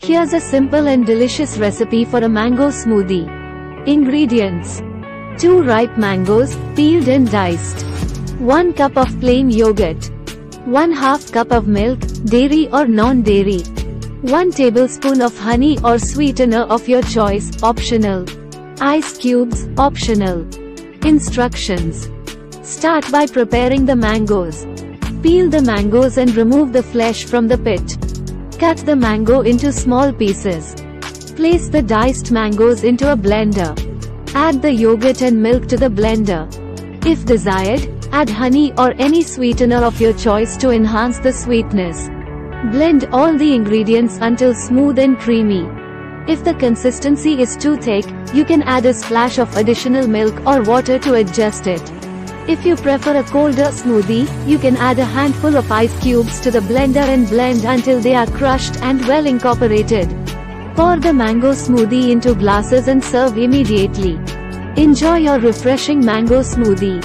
Here's a simple and delicious recipe for a mango smoothie. Ingredients: 2 ripe mangoes, peeled and diced. 1 cup of plain yogurt. 1/2 cup of milk, dairy or non-dairy. 1 tablespoon of honey or sweetener of your choice, optional. Ice cubes, optional. Instructions. Start by preparing the mangoes. Peel the mangoes and remove the flesh from the pit. Cut the mango into small pieces. Place the diced mangoes into a blender. Add the yogurt and milk to the blender. If desired, add honey or any sweetener of your choice to enhance the sweetness. Blend all the ingredients until smooth and creamy. If the consistency is too thick, you can add a splash of additional milk or water to adjust it. If you prefer a colder smoothie, you can add a handful of ice cubes to the blender and blend until they are crushed and well incorporated. Pour the mango smoothie into glasses and serve immediately. Enjoy your refreshing mango smoothie.